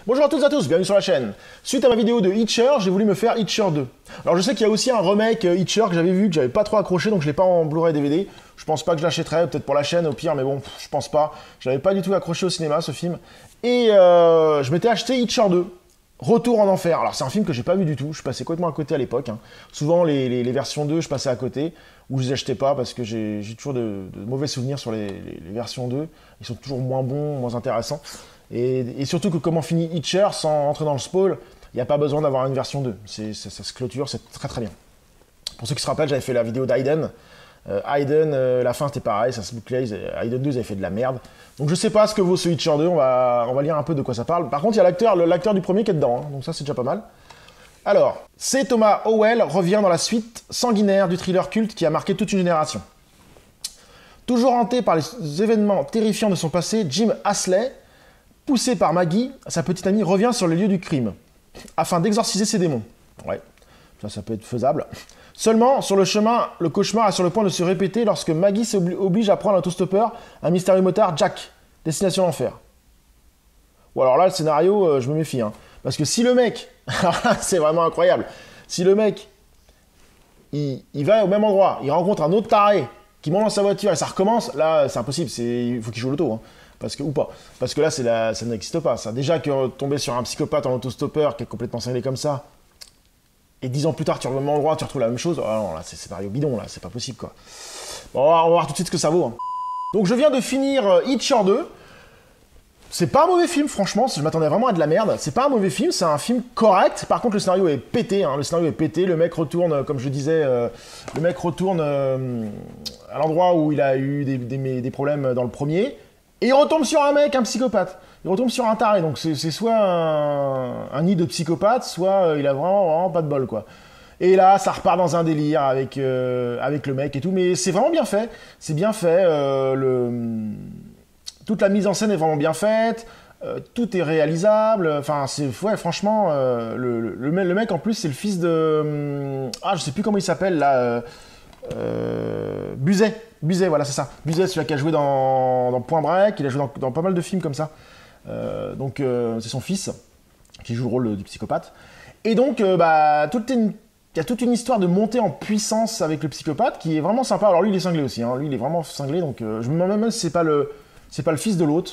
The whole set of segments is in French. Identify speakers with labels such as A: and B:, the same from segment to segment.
A: Bonjour à toutes et à tous, bienvenue sur la chaîne. Suite à ma vidéo de Hitcher, j'ai voulu me faire Hitcher 2. Alors je sais qu'il y a aussi un remake Hitcher que j'avais vu, que j'avais pas trop accroché, donc je l'ai pas en Blu-ray DVD. Je pense pas que je l'achèterais, peut-être pour la chaîne au pire, mais bon, je pense pas. Je l'avais pas du tout accroché au cinéma, ce film. Et je m'étais acheté Hitcher 2. Retour en enfer. Alors c'est un film que j'ai pas vu du tout, je passais complètement à côté à l'époque. Souvent les versions 2, je passais à côté, ou je les achetais pas parce que j'ai toujours de mauvais souvenirs sur les versions 2. Ils sont toujours moins bons, moins intéressants. Et surtout que comment finit Hitcher sans entrer dans le spoil, il n'y a pas besoin d'avoir une version 2. Ça se clôture, c'est très très bien. Pour ceux qui se rappellent, j'avais fait la vidéo d'Aiden. Aiden, la fin c'était pareil, ça se bouclait. Aiden 2, ils avaient fait de la merde. Donc je sais pas ce que vaut ce Hitcher 2, on va lire un peu de quoi ça parle. Par contre, il y a l'acteur du premier qui est dedans, hein, donc ça c'est déjà pas mal. Alors, c'est Thomas Howell revient dans la suite sanguinaire du thriller culte qui a marqué toute une génération. Toujours hanté par les événements terrifiants de son passé, Jim Hasley, poussé par Maggie, sa petite amie, revient sur le lieu du crime, afin d'exorciser ses démons. Ouais, ça peut être faisable. Seulement, sur le chemin, le cauchemar est sur le point de se répéter lorsque Maggie s'oblige à prendre l'autostoppeur, un mystérieux motard, Jack, destination l'enfer. Ou alors là, le scénario, je me méfie, hein. Parce que si le mec, alors là, c'est vraiment incroyable, si le mec, il va au même endroit, il rencontre un autre taré, qui monte dans sa voiture et ça recommence, là, c'est impossible, il faut qu'il joue l'auto, hein. Ou pas. Parce que là, ça n'existe pas, ça. Déjà que tomber sur un psychopathe en autostoppeur qui est complètement cinglé comme ça, et 10 ans plus tard, tu reviens au même endroit, tu retrouves la même chose, ah non, là, c'est pareil au bidon, là, c'est pas possible, quoi. Bon, on va voir tout de suite ce que ça vaut, hein. Donc, je viens de finir Hitcher 2. C'est pas un mauvais film, franchement, je m'attendais vraiment à de la merde. C'est pas un mauvais film, c'est un film correct. Par contre, le scénario est pété, hein. Le scénario est pété, le mec retourne, comme je disais, le mec retourne à l'endroit où il a eu des problèmes dans le premier. Et il retombe sur un mec, un psychopathe. Il retombe sur un taré. Donc c'est soit un nid de psychopathe, soit il a vraiment pas de bol, quoi. Et là, ça repart dans un délire avec le mec et tout. Mais c'est vraiment bien fait. C'est bien fait. Toute la mise en scène est vraiment bien faite. Tout est réalisable. Enfin, ouais, franchement, le mec, en plus, c'est le fils de... je sais plus comment il s'appelle, là... Buzet, voilà, c'est ça. Buzet, celui qui a joué dans Point Break, il a joué dans pas mal de films comme ça. C'est son fils qui joue le rôle du psychopathe. Et donc, il y a toute une histoire de montée en puissance avec le psychopathe qui est vraiment sympa. Alors lui, il est cinglé aussi, hein. Lui, il est vraiment cinglé, donc je me demande même si c'est pas le fils de l'autre.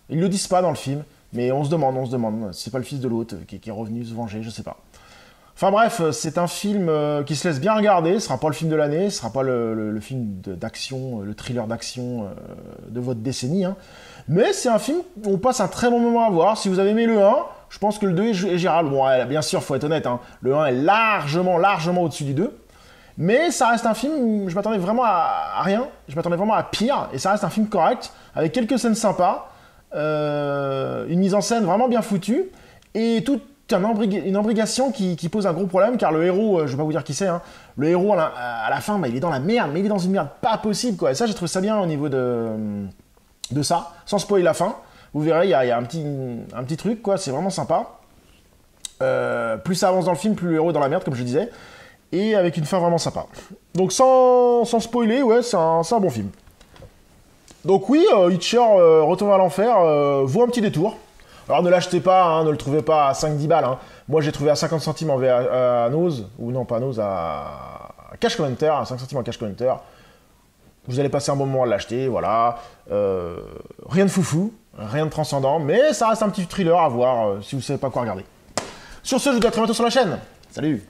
A: Ils le disent pas dans le film, mais on se demande si c'est pas le fils de l'autre qui est revenu se venger, je sais pas. Enfin bref, c'est un film qui se laisse bien regarder, ce sera pas le film de l'année, ce sera pas le film d'action, le thriller d'action de votre décennie, hein. Mais c'est un film où on passe un très bon moment à voir. Si vous avez aimé le 1, je pense que le 2 est gérable. Bon, ouais, bien sûr, faut être honnête, hein, le 1 est largement au-dessus du 2. Mais ça reste un film où je m'attendais vraiment à rien, je m'attendais vraiment à pire, et ça reste un film correct, avec quelques scènes sympas, une mise en scène vraiment bien foutue, et toute une imbrication qui pose un gros problème, car le héros, je vais pas vous dire qui c'est, hein, le héros à la fin, il est dans la merde, mais il est dans une merde pas possible, quoi. Et ça, j'ai trouvé ça bien au niveau de ça, sans spoiler la fin. Vous verrez, il y a un petit truc, quoi, c'est vraiment sympa. Plus ça avance dans le film, plus le héros est dans la merde, comme je disais, et avec une fin vraiment sympa. Donc sans spoiler, ouais, c'est un bon film. Donc oui, Hitcher, Retour à l'enfer, vaut un petit détour. Alors ne l'achetez pas, hein, ne le trouvez pas à 5-10 balles. Hein. Moi j'ai trouvé à 50 centimes à Nose, ou non pas à Nose, à Cash Counter, à 5 centimes à Cash Counter. Vous allez passer un bon moment à l'acheter, voilà. Rien de foufou, rien de transcendant, mais ça reste un petit thriller à voir si vous ne savez pas quoi regarder. Sur ce, je vous dis à très bientôt sur la chaîne. Salut!